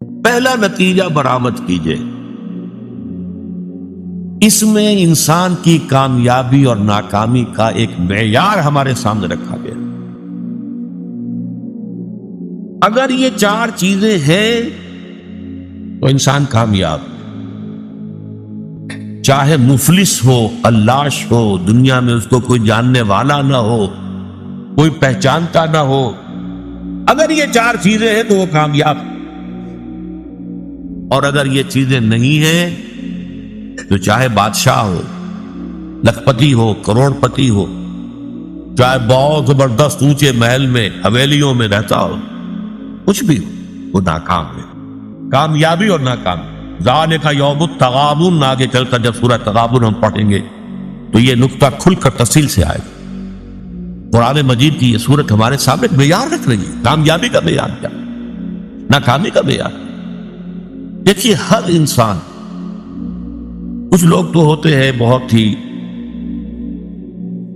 پہلا نتیجہ برآمد کیجئے، اس میں انسان کی کامیابی اور ناکامی کا ایک معیار ہمارے سامنے رکھا گیا۔ اگر یہ چار چیزیں ہیں تو انسان کامیاب، چاہے مفلس ہو، علاش ہو، دنیا میں اس کو کوئی جاننے والا نہ ہو، کوئی پہچانتا نہ ہو، اگر یہ چار چیزیں ہیں تو وہ کامیاب۔ اور اگر یہ چیزیں نہیں ہیں تو چاہے بادشاہ ہو، لکھپتی ہو، کروڑ پتی ہو، چاہے بہت زبردست اونچے محل میں حویلیوں میں رہتا ہو، کچھ بھی ہو، وہ ناکام ہے۔ کامیابی اور ناکامی، ذالک یوم التغابن، آگے چل کر جب سورہ تغابن ہم پڑھیں گے تو یہ نقطہ کھل کر تفصیل سے آئے گا۔ قرآن مجید کی یہ سورت ہمارے سامنے معیار رکھ رہی ہے، کامیابی کا معیار کیا، ناکامی کا معیار۔ دیکھیے ہر انسان، کچھ لوگ تو ہوتے ہیں بہت ہی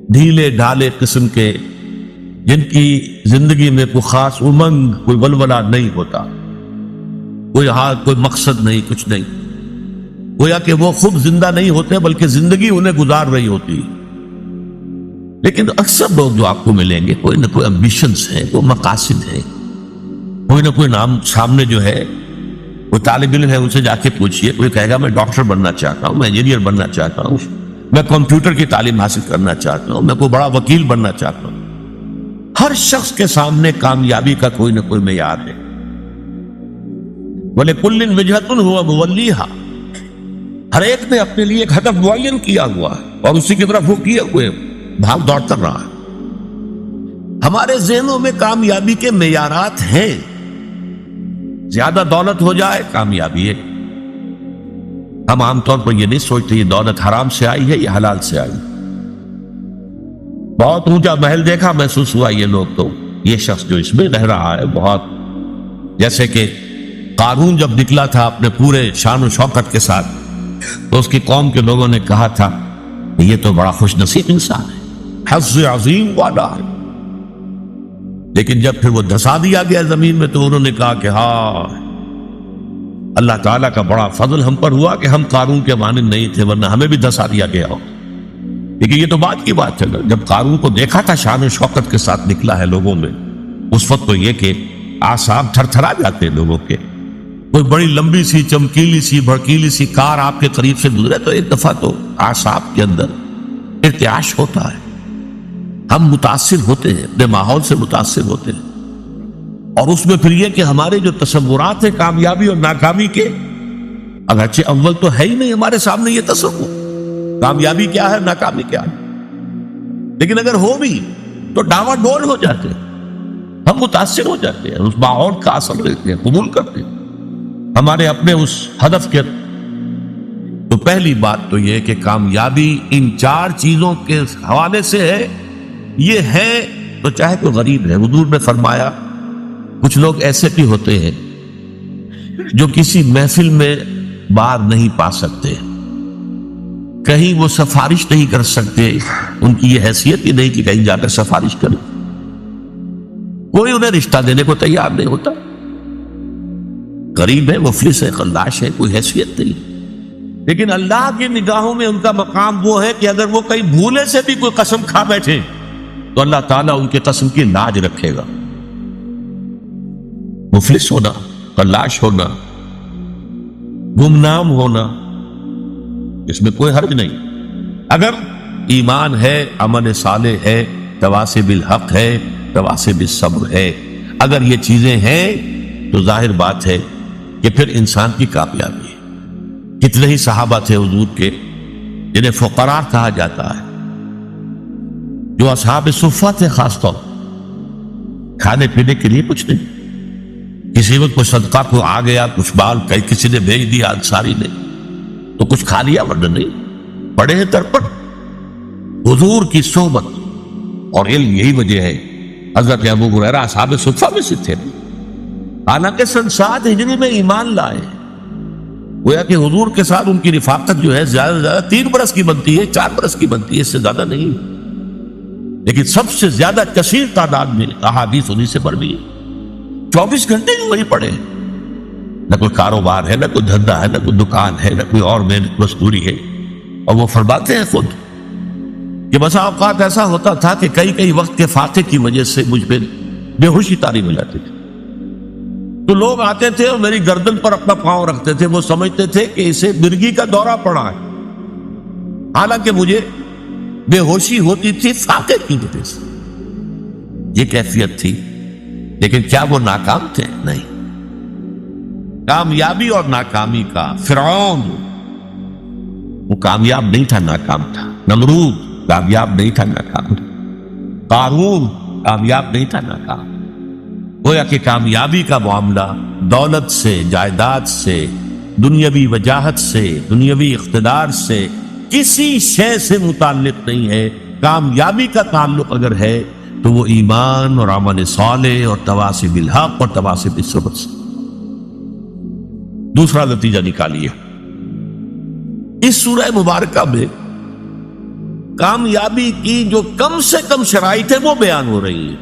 ڈھیلے ڈھالے قسم کے، جن کی زندگی میں کوئی خاص امنگ، کوئی ولولہ نہیں ہوتا، کوئی مقصد نہیں، کچھ نہیں، گویا کہ وہ خود زندہ نہیں ہوتے بلکہ زندگی انہیں گزار رہی ہوتی۔ لیکن اکثر لوگ جو آپ کو ملیں گے، کوئی نہ کوئی امبیشنز ہیں، کوئی مقاصد ہیں، کوئی نہ کوئی نام سامنے جو ہے، کوئی طالب علم ہے، ان سے جا کے پوچھئے، کوئی کہے گا میں ڈاکٹر بننا چاہتا ہوں، میں انجینئر بننا چاہتا ہوں، میں کمپیوٹر کی تعلیم حاصل کرنا چاہتا ہوں، میں کوئی بڑا وکیل بننا چاہتا ہوں۔ ہر شخص کے سامنے کامیابی کا کوئی نہ کوئی معیار ہے۔ وَلِكُلٍّ وِجْهَةٌ هُوَ مُوَلِّيهَا، ہر ایک نے اپنے لیے ایک ہدف معین کیا ہوا ہے اور اسی کی طرف وہ کیے ہوئے بھاگ دوڑ کر رہا ہے۔ ہمارے ذہنوں میں کامیابی کے معیارات ہیں، زیادہ دولت ہو جائے کامیابی ہے۔ ہم عام طور پر یہ نہیں سوچتے یہ دولت حرام سے آئی ہے یا حلال سے آئی۔ بہت اونچا محل دیکھا، محسوس ہوا یہ لوگ تو یہ شخص جو اس میں رہ رہا ہے بہت، جیسے کہ قارون جب نکلا تھا اپنے پورے شان و شوکت کے ساتھ تو اس کی قوم کے لوگوں نے کہا تھا یہ تو بڑا خوش نصیب انسان ہے، حظ عظیم والا ہے۔ لیکن جب پھر وہ دھسا دیا گیا زمین میں تو انہوں نے کہا کہ ہاں اللہ تعالیٰ کا بڑا فضل ہم پر ہوا کہ ہم قارون کے مانند نہیں تھے، ورنہ ہمیں بھی دھسا دیا گیا ہو۔ لیکن یہ تو بات کی بات ہے، جب قارون کو دیکھا تھا شان و شوکت کے ساتھ نکلا ہے لوگوں میں، اس وقت تو یہ کہ اعصاب تھر تھرا جاتے ہیں لوگوں کے۔ کوئی بڑی لمبی سی چمکیلی سی بھڑکیلی سی کار آپ کے قریب سے گزرے تو ایک دفعہ تو اعصاب کے اندر ارتعاش ہوتا ہے، ہم متاثر ہوتے ہیں، اپنے ماحول سے متاثر ہوتے ہیں۔ اور اس میں پھر یہ کہ ہمارے جو تصورات ہیں کامیابی اور ناکامی کے، اگرچہ اول تو ہے ہی نہیں ہمارے سامنے یہ تصور کامیابی کیا ہے ناکامی کیا ہے، لیکن اگر ہو بھی تو ڈاوا ڈول ہو جاتے ہیں، ہم متاثر ہو جاتے ہیں، اس ماحول کا اثر لیتے ہیں، قبول کرتے ہیں ہمارے اپنے اس ہدف کے۔ تو پہلی بات تو یہ کہ کامیابی ان چار چیزوں کے حوالے سے ہے، یہ ہے تو چاہے کوئی غریب ہے۔ حضور نے فرمایا کچھ لوگ ایسے بھی ہوتے ہیں جو کسی محفل میں بار نہیں پا سکتے، کہیں وہ سفارش نہیں کر سکتے، ان کی یہ حیثیت ہی نہیں کہ کہیں جا کر سفارش کریں، کوئی انہیں رشتہ دینے کو تیار نہیں ہوتا، غریب ہے، مفلس ہے، خلاش ہے، کوئی حیثیت نہیں۔ لیکن اللہ کی نگاہوں میں ان کا مقام وہ ہے کہ اگر وہ کہیں بھولے سے بھی کوئی قسم کھا بیٹھے تو اللہ تعالیٰ ان کے قسم کی لاج رکھے گا۔ مفلس ہونا، خلاش ہونا، گمنام ہونا، اس میں کوئی حرج نہیں، اگر ایمان ہے، عمل صالح ہے، تواصی بالحق ہے، تواصی بالصبر ہے، اگر یہ چیزیں ہیں تو ظاہر بات ہے کہ پھر انسان کی کامیابی ہے۔ کتنے ہی صحابہ تھے حضور کے جنہیں فقراء کہا جاتا ہے، جو اصحاب صفہ تھے، خاص طور کھانے پینے کے لیے کچھ نہیں، کسی وقت کوئی صدقہ کو آ گیا، کچھ بال کسی نے بھیج دیا انصاری نے تو کچھ کھا لیا، ورنہ نہیں، پڑے ہیں در پر۔ حضور کی صحبت اور علم یہی وجہ ہے حضرت ابو ہریرہ اصحاب صفہ میں سے تھے، حالانکہ سن 7 ہجری میں ایمان لائے، گویا کہ حضور کے ساتھ ان کی رفاقت جو ہے زیادہ سے زیادہ 3 برس کی بنتی ہے، 4 برس کی بنتی ہے، اس سے زیادہ نہیں، لیکن سب سے زیادہ کثیر تعداد میں احادیث انہی سے مروی ہے، 24 گھنٹے جو وہی پڑھے، نہ کوئی کاروبار ہے، نہ کوئی دھندا ہے، نہ کوئی دکان ہے، نہ کوئی اور محنت مزدوری ہے. اور وہ فرماتے ہیں خود کہ بسا اوقات ایسا ہوتا تھا کہ کئی وقت کے فاقے کی وجہ سے مجھ پہ بے ہوشی طاری ہو جاتی تھی. تو لوگ آتے تھے اور میری گردن پر اپنا پاؤں رکھتے تھے. وہ سمجھتے تھے کہ اسے مرگی کا دورہ پڑا ہے، حالانکہ مجھے بے ہوشی ہوتی تھی فاقے کی وجہ سے. یہ کیفیت تھی. لیکن کیا وہ ناکام تھے؟ نہیں. کامیابی اور ناکامی کا فرعون وہ کامیاب نہیں تھا، ناکام تھا. نمرود کامیاب نہیں تھا، ناکام تھا. قارون کامیاب نہیں تھا، ناکام. گویا کہ کامیابی کا معاملہ دولت سے، جائیداد سے، دنیاوی وجاہت سے، دنیاوی اقتدار سے، کسی شے سے متعلق نہیں ہے. کامیابی کا تعلق اگر ہے تو وہ ایمان اور عمل صالح اور تواصی بالحق اور تواصی بالصبر سے. دوسرا نتیجہ نکالیے، اس سورہ مبارکہ میں کامیابی کی جو کم سے کم شرائط ہے وہ بیان ہو رہی ہے.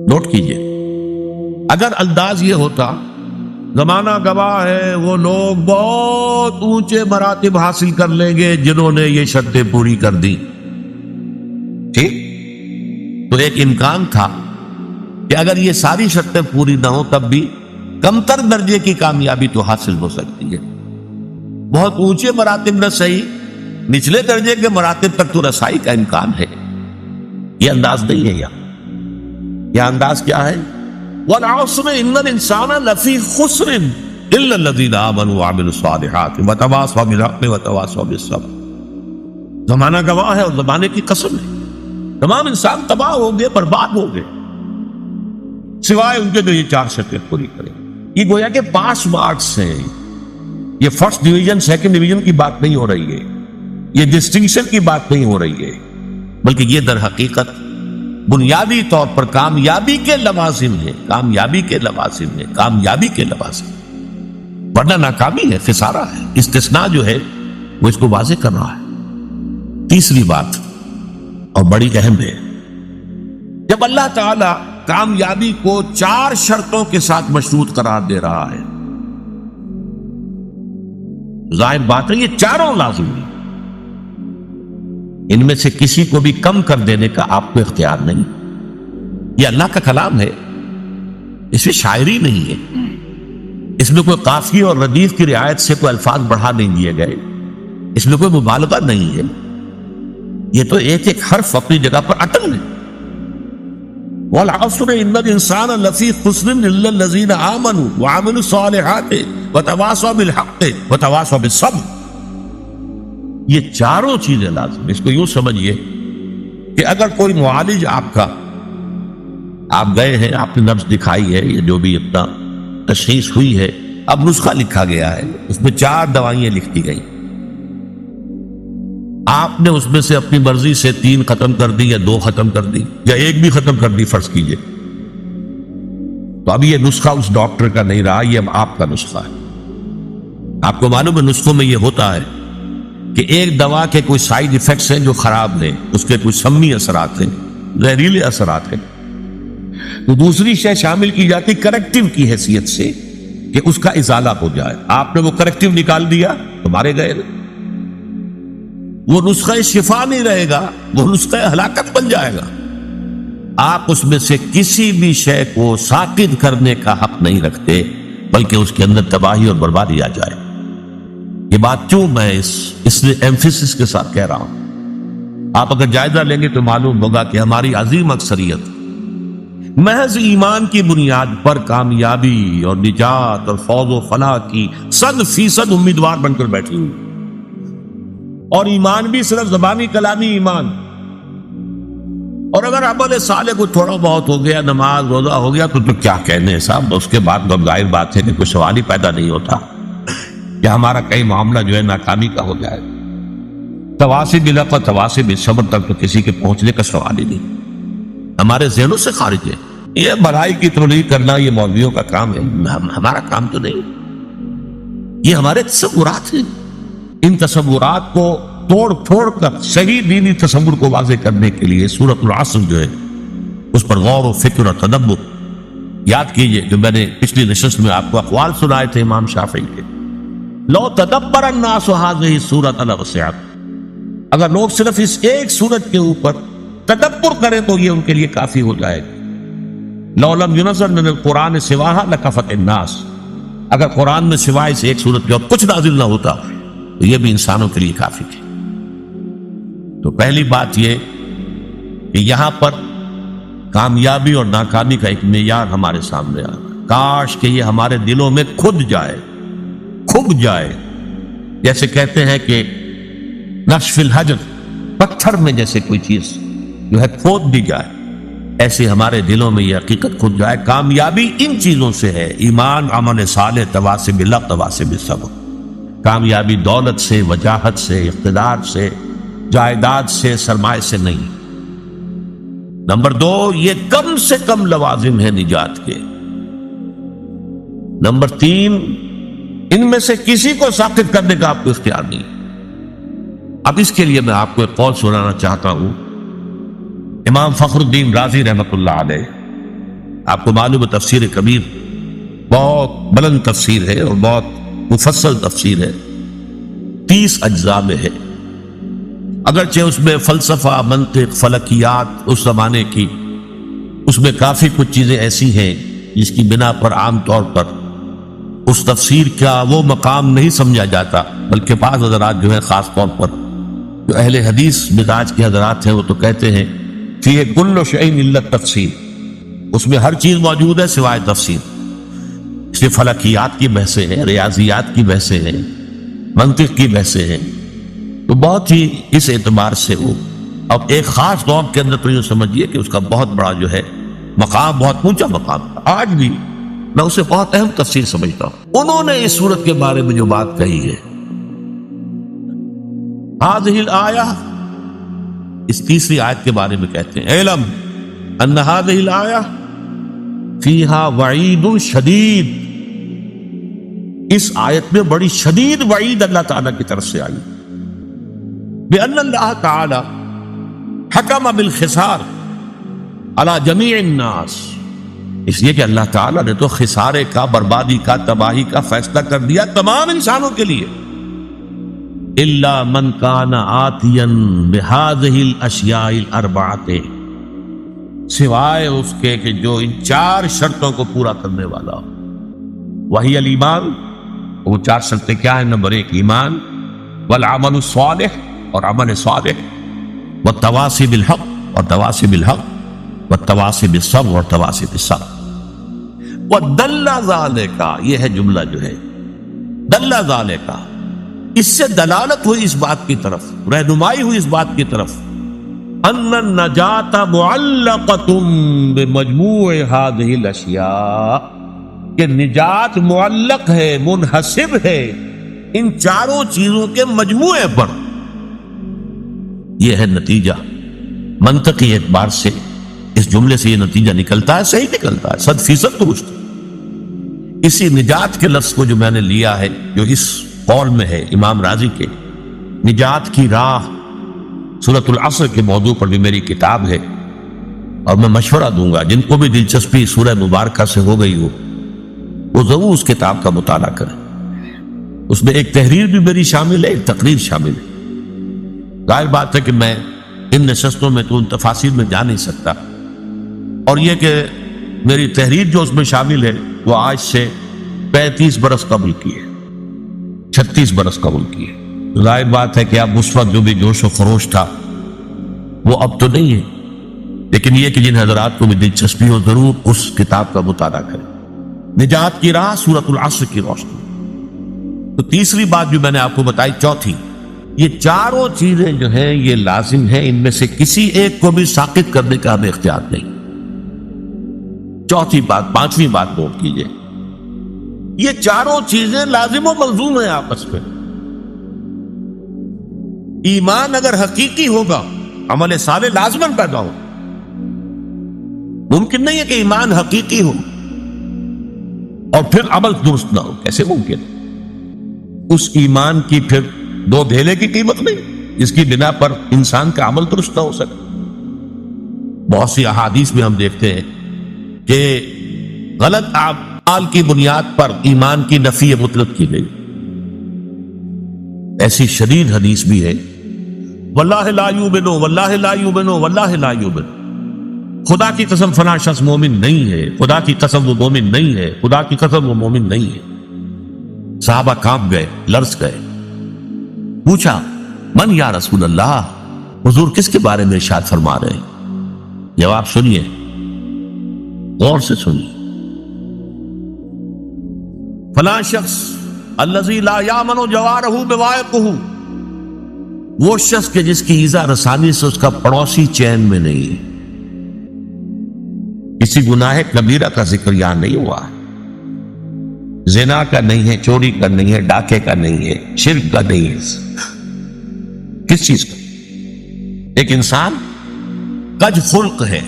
نوٹ کیجئے، اگر انداز یہ ہوتا زمانہ گواہ ہے وہ لوگ بہت اونچے مراتب حاصل کر لیں گے جنہوں نے یہ شرطیں پوری کر دی، ٹھیک، تو ایک امکان تھا کہ اگر یہ ساری شرطیں پوری نہ ہوں تب بھی کمتر درجے کی کامیابی تو حاصل ہو سکتی ہے. بہت اونچے مراتب نہ صحیح، نچلے درجے کے مراتب تک تو رسائی کا امکان ہے. یہ انداز نہیں ہے. یہ انداز کیا ہے؟ وَالْعَصْرِ إِنَّ الْإِنسَانَ لَفِي خُسْرٍ إِلَّا الَّذِينَ آمَنُوا وَعَمِلُوا الصَّالِحَاتِ وَتَوَاصَوْا بِالْحَقِّ وَتَوَاصَوْا بِالصَّبْرِ. زمانہ گواہ ہے اور زمانے کی قسم ہے، تمام انسان تباہ ہو گئے، برباد ہو گئے، سوائے ان کے جو یہ چار شرطیں پوری کریں. یہ گویا کہ پاس مارکس ہیں. یہ فرسٹ ڈویژن سیکنڈ ڈویژن کی بات نہیں ہو رہی ہے، یہ ڈسٹنکشن کی بات نہیں ہو رہی ہے، بلکہ یہ در حقیقت بنیادی طور پر کامیابی کے لوازم ہے. کامیابی کے لوازم ہے، کامیابی کے لوازم، ورنہ ناکامی ہے، خسارہ ہے. استثناء جو ہے وہ اس کو واضح کر رہا ہے. تیسری بات اور بڑی اہم ہے، جب اللہ تعالی کامیابی کو چار شرطوں کے ساتھ مشروط قرار دے رہا ہے، ظاہر بات ہے یہ چاروں لازم ہیں. ان میں سے کسی کو بھی کم کر دینے کا آپ کو اختیار نہیں. یہ اللہ کا کلام ہے، اس میں شاعری نہیں ہے، اس میں کوئی قافیے اور ردیف کی رعایت سے کوئی الفاظ بڑھا نہیں دیے گئے، اس میں کوئی مبالغہ نہیں ہے. یہ تو ایک ایک حرف اپنی جگہ پر اٹل ہے. وَالْعَصْرِ إِنَّ الْإِنسَانَ لَفِي خُسْرٍ إِلَّا الَّذِينَ آمَنُوا وَعَمِلُوا الصَّالِحَاتِ وَتَوَاصَوْا بِالْحَقِّ وَتَوَاصَوْا بِالصَّبْرِ. یہ چاروں چیزیں لازم. اس کو یوں سمجھیے کہ اگر کوئی معالج آپ گئے ہیں، آپ نے نبض دکھائی ہے، یہ جو بھی اپنا تشخیص ہوئی ہے، اب نسخہ لکھا گیا ہے، اس میں 4 دوائیں لکھ دی گئی. آپ نے اس میں سے اپنی مرضی سے 3 ختم کر دی یا 2 ختم کر دی یا 1 بھی ختم کر دی فرض کیجئے، تو اب یہ نسخہ اس ڈاکٹر کا نہیں رہا، یہ اب آپ کا نسخہ ہے. آپ کو معلوم ہے نسخوں میں یہ ہوتا ہے کہ ایک دوا کے کوئی سائیڈ ایفیکٹس ہیں جو خراب ہیں، اس کے کچھ سمی اثرات ہیں، زہریلے اثرات ہیں، تو دوسری شے شامل کی جاتی کریکٹیو کی حیثیت سے کہ اس کا ازالہ ہو جائے. آپ نے وہ کریکٹیو نکال دیا تو مارے گئے. وہ نسخہ شفا نہیں رہے گا، وہ نسخہ ہلاکت بن جائے گا. آپ اس میں سے کسی بھی شے کو ساقط کرنے کا حق نہیں رکھتے، بلکہ اس کے اندر تباہی اور بربادی آ جائے. یہ بات کیوں میں اس لیے ایمفیسس کے ساتھ کہہ رہا ہوں. آپ اگر جائزہ لیں گے تو معلوم ہوگا کہ ہماری عظیم اکثریت محض ایمان کی بنیاد پر کامیابی اور نجات اور فوز و فلاح کی 100% امیدوار بن کر بیٹھی ہوئی، اور ایمان بھی صرف زبانی کلامی ایمان. اور اگر عمل صالح کو تھوڑا بہت ہو گیا، نماز روزہ ہو گیا تو کیا کہنے صاحب، اس کے بعد تو ظاہر بات ہے کہ کوئی سوال ہی پیدا نہیں ہوتا کہ ہمارا کئی معاملہ جو ہے ناکامی کا ہو جائے. تواصی بالحق اور تواصی بالصبر تک تو کسی کے پہنچنے کا سوال ہی نہیں، ہمارے ذہنوں سے خارج ہے. یہ بھلائی کی تبلیغ کرنا یہ مولویوں کا کام ہے، ہمارا کام تو نہیں. یہ ہمارے تصورات ہیں. ان تصورات کو توڑ پھوڑ کر صحیح دینی تصور کو واضح کرنے کے لیے سورۃ العصر جو ہے اس پر غور و فکر اور تدبر یاد کیجئے کہ میں نے پچھلی نشست میں آپ کو اقوال سنائے تھے امام شافعی کے. لو تدبر الناس هذه السورة لوسعت، اگر لوگ صرف اس ایک سورت کے اوپر تدبر کریں تو یہ ان کے لیے کافی ہو جائے گا. لو لم ينزل من القرآن سواها لكفت الناس، اگر قرآن میں سوائے سے ایک سورت کے اور کچھ نازل نہ ہوتا تو یہ بھی انسانوں کے لیے کافی تھی. تو پہلی بات یہ کہ یہاں پر کامیابی اور ناکامی کا ایک معیار ہمارے سامنے آ رہا ہے. کاش کہ یہ ہمارے دلوں میں کھب جائے. جیسے کہتے ہیں کہ نقش فی الحجر، پتھر میں جیسے کوئی چیز جو ہے کھود دی جائے، ایسے ہمارے دلوں میں یہ حقیقت کھد جائے. کامیابی ان چیزوں سے ہے: ایمان، عمل صالح، تواصی بالحق، تواصی بالصبر. کامیابی دولت سے، وجاہت سے، اقتدار سے، جائیداد سے، سرمایہ سے نہیں. نمبر 2، یہ کم سے کم لوازم ہے نجات کے. نمبر 3، ان میں سے کسی کو ساقط کرنے کا آپ کو اختیار نہیں. اب اس کے لیے میں آپ کو ایک قول سنانا چاہتا ہوں. امام فخر الدین رازی رحمۃ اللہ علیہ، آپ کو معلوم ہے تفسیر کبیر بہت بلند تفسیر ہے اور بہت مفصل تفسیر ہے، 30 اجزاء میں ہے. اگرچہ اس میں فلسفہ، منطق، فلکیات اس زمانے کی، اس میں کافی کچھ چیزیں ایسی ہیں جس کی بنا پر عام طور پر اس تفسیر کا وہ مقام نہیں سمجھا جاتا، بلکہ بعض حضرات جو ہے خاص طور پر جو اہل حدیث مزاج کے حضرات ہیں وہ تو کہتے ہیں فیہ کل شیء الا التفسیر، اس میں ہر چیز موجود ہے سوائے تفسیر. اس لیے فلکیات کی بحثیں ہیں، ریاضیات کی بحثیں ہیں، منطق کی بحثیں ہیں. تو بہت ہی اس اعتبار سے وہ اب ایک خاص دور کے اندر تو یہ سمجھیے کہ اس کا بہت بڑا جو ہے مقام، بہت اونچا مقام. آج بھی میں اسے بہت اہم تفسیر سمجھتا ہوں. انہوں نے اس صورت کے بارے میں جو بات کہی ہے، هذه الآیہ، اس تیسری آیت کے بارے میں کہتے ہیں اعلم ان هذه الآیہ فیہا وعید شدید، اس آیت میں بڑی شدید وعید اللہ تعالیٰ کی طرف سے آئی. بأن اللہ تعالی حکم بالخسار علی جمیع الناس، اس لیے کہ اللہ تعالیٰ نے تو خسارے کا، بربادی کا، تباہی کا فیصلہ کر دیا تمام انسانوں کے لیے. الا من کان آتیا بہذہ الاشیاء الاربعۃ، سوائے اس کے کہ جو ان 4 شرطوں کو پورا کرنے والا ہو. وہی الایمان، وہ 4 شرطیں کیا ہیں؟ نمبر 1 ایمان، والعمل الصالح، اور عمل صالح، والتواصی بالحق، اور تواصی بالحق، والتواصی بالصبر، اور تواصی بالصبر. ودل ذالک، یہ ہے جملہ جو ہے دل ذالک، اس سے دلالت ہوئی اس بات کی طرف، رہنمائی ہوئی اس بات کی طرف، ان النجات معلقۃ بمجموع هذه الاشیاء، کہ نجات معلق ہے، منحصر ہے ان 4 چیزوں کے مجموعے پر. یہ ہے نتیجہ. منطقی اعتبار سے اس جملے سے یہ نتیجہ نکلتا ہے، صحیح نکلتا ہے، 100% درست. اسی نجات کے لفظ کو جو میں نے لیا ہے، جو اس قول میں ہے امام راضی کے، نجات کی راہ، سورۃ العصر کے موضوع پر بھی میری کتاب ہے، اور میں مشورہ دوں گا جن کو بھی دلچسپی سورہ مبارکہ سے ہو گئی ہو وہ ضرور اس کتاب کا مطالعہ کریں. اس میں ایک تحریر بھی میری شامل ہے، ایک تقریر شامل ہے. ظاہر بات ہے کہ میں ان نشستوں میں تو ان تفاصیل میں جا نہیں سکتا، اور یہ کہ میری تحریر جو اس میں شامل ہے وہ آج سے 35 برس قبل کی ہے، 36 برس قبل کی ہے. ظاہر بات ہے کہ اب اس وقت جو بھی جوش و خروش تھا وہ اب تو نہیں ہے، لیکن یہ کہ جن حضرات کو بھی دلچسپی ہو ضرور اس کتاب کا مطالعہ کریں. نجات کی راہ، سورۃ العصر کی روشنی. تو تیسری بات جو میں نے آپ کو بتائی، چوتھی، یہ 4 چیزیں جو ہیں یہ لازم ہیں، ان میں سے کسی ایک کو بھی ساقط کرنے کا ہمیں اختیار نہیں. چوتھی بات، 5ویں بات نوٹ کیجئے، یہ 4 چیزیں لازم و ملزوم ہیں آپس میں. ایمان اگر حقیقی ہوگا، عمل صالح لازماً پیدا ہو. ممکن نہیں ہے کہ ایمان حقیقی ہو اور پھر عمل درست نہ ہو، کیسے ممکن؟ اس ایمان کی پھر 2 دھیلے کی قیمت نہیں جس کی بنا پر انسان کا عمل درست نہ ہو سکے. بہت سی احادیث میں ہم دیکھتے ہیں کہ غلط اعمال کی بنیاد پر ایمان کی نفی مطلق کی گئی. ایسی شدید حدیث بھی ہے واللہ لا یؤمن واللہ لا یؤمن واللہ لا یؤمن، خدا کی قسم فلاں شخص مومن نہیں ہے، خدا کی قسم وہ مومن نہیں ہے، خدا کی قسم وہ مومن نہیں ہے. صحابہ کانپ گئے، لرز گئے. پوچھا من یا رسول اللہ، حضور کس کے بارے میں ارشاد فرما رہے ہیں؟ جواب سنیے، غور سے سنیے. فلاں شخص الذی لا یامن جوارہ بوائقہ، وہ شخص کے جس کی ایذا رسانی سے اس کا پڑوسی چین میں نہیں ہے. کسی گناہ کبیرہ کا ذکر یہاں نہیں ہوا، زنا کا نہیں ہے، چوری کا نہیں ہے، ڈاکے کا نہیں ہے، شرک کا نہیں ہے. کس چیز کا؟ ایک انسان کج خلق ہے،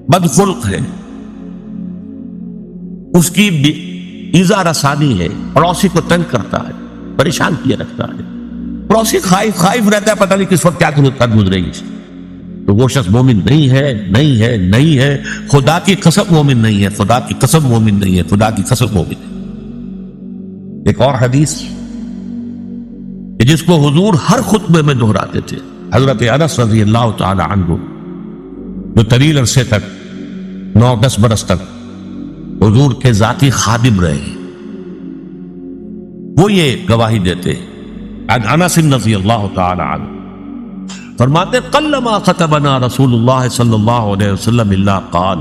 بد خلق ہے، اس کی ایذا رسانی ہے، پڑوسی کو تنگ کرتا ہے، پریشان کیے رکھتا ہے، پڑوسی خائف رہتا ہے پتہ نہیں کس وقت کیا گزرے گی. تو وہ شخص مومن نہیں ہے، نہیں ہے، نہیں ہے. خدا کی قسم مومن نہیں ہے، خدا کی قسم مومن نہیں ہے، خدا کی قسم مومن ہے. ایک اور حدیث جس کو حضور ہر خطبے میں دہراتے تھے، حضرت انس رضی اللہ تعالی عنہ جو طویل عرصے تک 9-10 برس تک حضور کے ذاتی خادم رہے، وہ یہ گواہی دیتے. عن انس رضی اللہ تعالی عنہ فرماتے قلما خطبنا رسول اللہ صلی اللہ علیہ وسلم الا قال،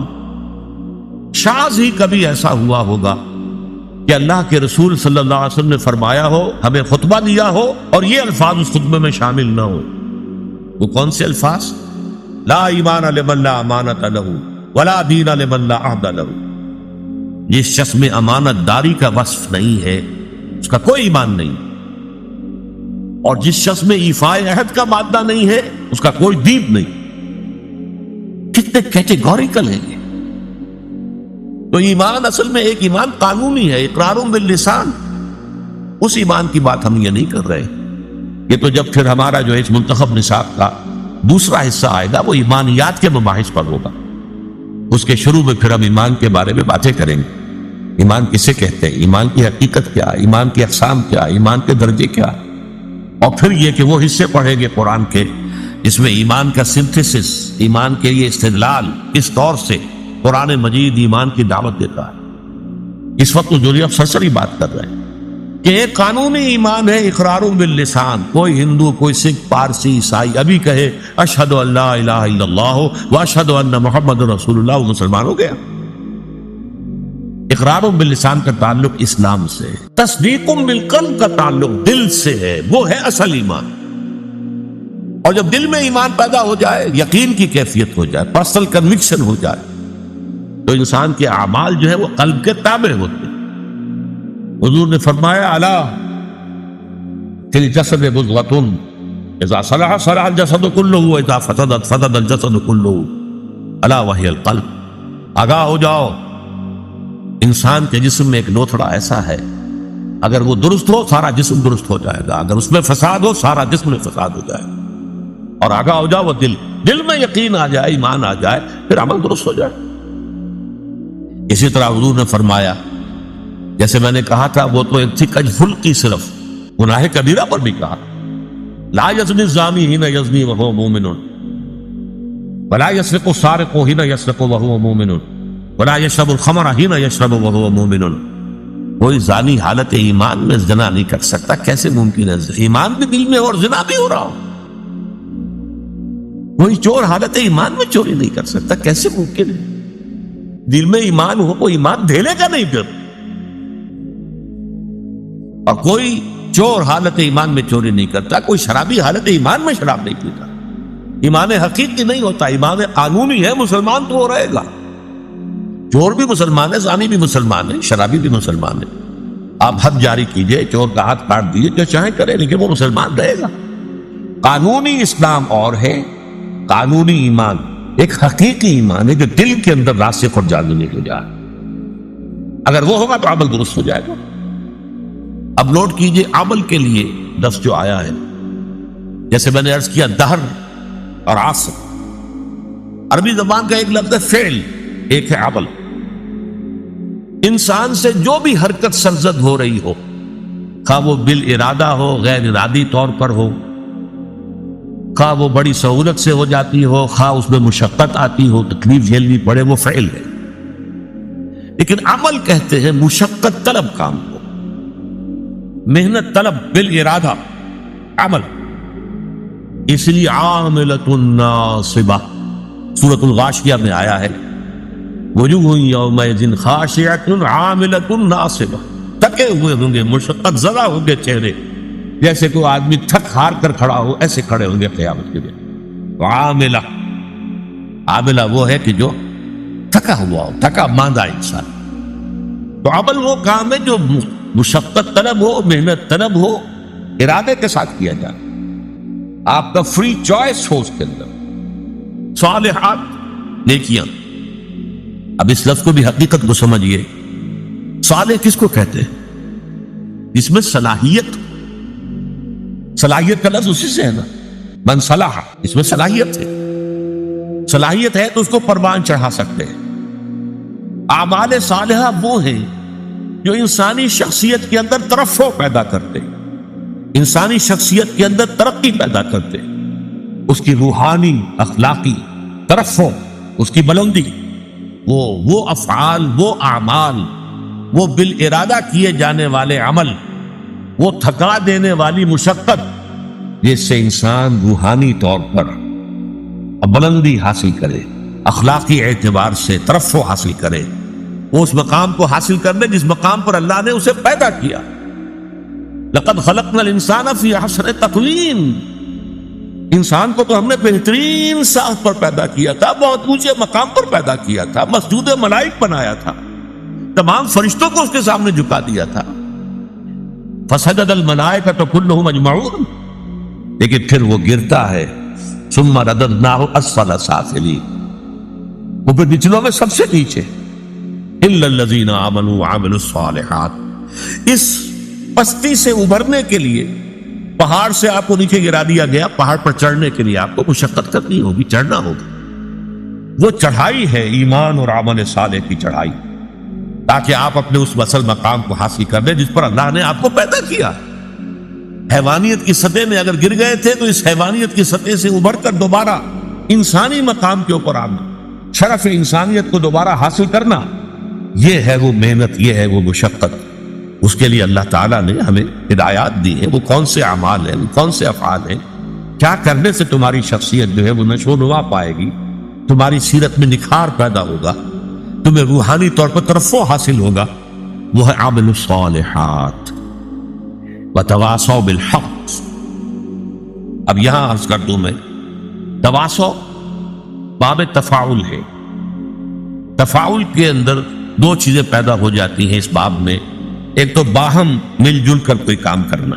شاذ ہی کبھی ایسا ہوا ہوگا کہ اللہ کے رسول صلی اللہ علیہ وسلم نے فرمایا ہو، ہمیں خطبہ دیا ہو اور یہ الفاظ اس خطبے میں شامل نہ ہو. وہ کون سے الفاظ؟ لا ایمان لمن لا امانت لہ ولا دین لمن لا عہد لہ. جس شخص میں امانت داری کا وصف نہیں ہے اس کا کوئی ایمان نہیں، اور جس شخص میں ایفاء عہد کا مادہ نہیں ہے اس کا کوئی دین نہیں. کتنے کیٹیگوریکل ہیں یہ. تو ایمان اصل میں ایک ایمان قانونی ہے، اقرار باللسان. اس ایمان کی بات ہم یہ نہیں کر رہے. یہ تو جب پھر ہمارا جو اس منتخب نصاب کا دوسرا حصہ آئے گا وہ ایمانیات کے مباحث پر ہوگا. اس کے شروع میں پھر ہم ایمان کے بارے میں باتیں کریں گے. ایمان کسے کہتے ہیں، ایمان کی حقیقت کیا، ایمان کی اقسام کیا، ایمان کے درجے کیا، اور پھر یہ کہ وہ حصے پڑھیں گے قرآن کے جس میں ایمان کا سنتھیسس، ایمان کے لیے استدلال کس طور سے قرآن مجید ایمان کی دعوت دیتا ہے. اس وقت تو جو اب سرسری بات کر رہے ہیں کہ ایک قانونی ایمان ہے اقرار باللسان. کوئی ہندو، کوئی سکھ، پارسی، عیسائی ابھی کہے اشہد ان لا الہ الا اللہ واشہد ان محمد رسول اللہ، وہ مسلمان ہو گیا. اقرار باللسان کا تعلق اسلام سے، تصدیق بالقلب کا تعلق دل سے ہے، وہ ہے اصل ایمان. اور جب دل میں ایمان پیدا ہو جائے، یقین کی کیفیت ہو جائے، پرسنل کنوکشن ہو جائے، تو انسان کے اعمال جو ہے وہ قلب کے تابع ہوتے ہیں. حضور نے فرمایا الا فی الجسد مضغۃ اذا صلح صلح الجسد كله واذا فسدت فسد الجسد كله الا وهي القلب. آگاہ ہو جاؤ، انسان کے جسم میں ایک لوتھڑا ایسا ہے، اگر وہ درست ہو سارا جسم درست ہو جائے گا، اگر اس میں فساد ہو سارا جسم میں فساد ہو جائے گا. اور آگاہ ہو جاؤ وہ دل میں یقین آ جائے، ایمان آ جائے، پھر عمل درست ہو جائے. اسی طرح حضور نے فرمایا، جیسے میں نے کہا تھا وہ تو ایک تھی کج خلقی، صرف گناہ کبیرہ پر بھی کہا لا یزنی الزانی حین یزنی وہو مومن ولا یسرق السارق حین یسرق وہو مومن ولا یشرب الخمر حین یشرب وہو مومن. کوئی زانی حالت ایمان میں زنا نہیں کر سکتا. کیسے ممکن ہے؟ ایمان بھی دل میں اور زنا بھی ہو رہا ہو. کوئی چور حالت ایمان میں چوری نہیں کر سکتا. کیسے ممکن ہے؟ دل میں ایمان ہو، وہ ایمان دھیلے کا نہیں پھر. اور کوئی چور حالت ایمان میں چوری نہیں کرتا، کوئی شرابی حالت ایمان میں شراب نہیں پیتا. ایمان حقیقی نہیں ہوتا، ایمان قانونی ہے. مسلمان تو وہ رہے گا. چور بھی مسلمان ہے، زانی بھی مسلمان ہے، شرابی بھی مسلمان ہے. آپ حد جاری کیجئے، چور کا ہاتھ کاٹ دیجئے، جو چاہیں کرے، لیکن وہ مسلمان رہے گا. قانونی اسلام اور ہے، قانونی ایمان ایک حقیقی ایمان ہے جو دل کے اندر راسخ اور جازمی ہو جائے. اگر وہ ہوگا تو عمل درست ہو جائے گا. اب نوٹ کیجئے عمل کے لیے لفظ جو آیا ہے، جیسے میں نے عرض کیا دہر اور عصر، عربی زبان کا ایک لفظ ہے فعل، ایک ہے عمل. انسان سے جو بھی حرکت سرزد ہو رہی ہو، خواہ وہ بال ارادہ ہو، غیر ارادی طور پر ہو، خواہ وہ بڑی سہولت سے ہو جاتی ہو، خواہ اس میں مشقت آتی ہو، تکلیف جھیلنی پڑے، وہ فعل ہے۔ لیکن عمل کہتے ہیں مشقت طلب کام کو، محنت طلب بالارادہ عمل۔ اس لیے عاملۃ ناصبہ سورۃ الغاشیہ میں آیا ہے وجوہ یومئذ خاشعۃ عاملۃ ناصبہ، تھکے ہوئے ہوں گے، مشقت زدہ ہوں گے چہرے، جیسے کوئی آدمی تھک ہار کر کھڑا ہو، ایسے کھڑے ہوں گے قیامت کے دن۔ عاملہ، عاملہ وہ ہے کہ جو تھکا ہوا ہو، تھکا ماندہ انسان۔ تو عمل وہ کام ہے جو مشقت طلب ہو، محنت طلب ہو، ارادے کے ساتھ کیا جائے، آپ کا فری چوائس ہو اس کے اندر۔ صالحات، نیکیاں۔ اب اس لفظ کو بھی حقیقت کو سمجھیے، صالح کس کو کہتے ہیں؟ اس میں صلاحیت، صلاحیت کا لفظ اسی سے ہے نا، من صلاح، اس میں صلاحیت ہے، صلاحیت ہے تو اس کو پروان چڑھا سکتے ہیں۔ اعمال صالحہ وہ ہیں جو انسانی شخصیت کے اندر ترفع پیدا کرتے، انسانی شخصیت کے اندر ترقی پیدا کرتے، اس کی روحانی اخلاقی ترفع، اس کی بلندی، وہ افعال، وہ اعمال، وہ بالارادہ کیے جانے والے عمل، وہ تھکا دینے والی مشقت، جس سے انسان روحانی طور پر بلندی حاصل کرے، اخلاقی اعتبار سے ترفع حاصل کرے، وہ اس مقام کو حاصل کرنے جس مقام پر اللہ نے اسے پیدا کیا۔ لقد خلقنا الانسان فی احسن تقویم، انسان کو تو ہم نے بہترین ساخت پر پیدا کیا تھا، بہت اونچے مقام پر پیدا کیا تھا، مسجود ملائک بنایا تھا، تمام فرشتوں کو اس کے سامنے جھکا دیا تھا۔ فسجد الملائکۃ کلھم اجمعون، لیکن پھر وہ گرتا ہے، ثم رددناہ اسفل سافلین، وہ پھر نچلوں میں سب سے نیچے، الا الذین آمنوا وعملوا الصالحات۔ اس پستی سے ابھرنے کے لیے پہاڑ سے آپ کو نیچے گرا دیا گیا، پہاڑ پر چڑھنے کے لیے آپ کو مشقت کرنی ہوگی، چڑھنا ہوگا۔ وہ چڑھائی ہے ایمان اور عمل صالح کی چڑھائی، تاکہ آپ اپنے اس وصل مقام کو حاصل کر لیں جس پر اللہ نے آپ کو پیدا کیا۔ حیوانیت کی سطح میں اگر گر گئے تھے تو اس حیوانیت کی سطح سے ابھر کر دوبارہ انسانی مقام کے اوپر آنا، شرف انسانیت کو دوبارہ حاصل کرنا، یہ ہے وہ محنت، یہ ہے وہ مشقت۔ اس کے لیے اللہ تعالیٰ نے ہمیں ہدایات دی ہیں، وہ کون سے اعمال ہیں، وہ کون سے افعال ہیں، کیا کرنے سے تمہاری شخصیت جو ہے وہ نشو و نما پائے گی، تمہاری سیرت میں نکھار پیدا ہوگا، تمہیں روحانی طور پر ترفع حاصل ہوگا، وہ ہے عامل الصالحات وتواصوا بالحق۔ اب یہاں عرض کر دوں میں، تواصو باب تفاعل ہے، تفاعل کے اندر دو چیزیں پیدا ہو جاتی ہیں اس باب میں، ایک تو باہم مل جل کر کوئی کام کرنا،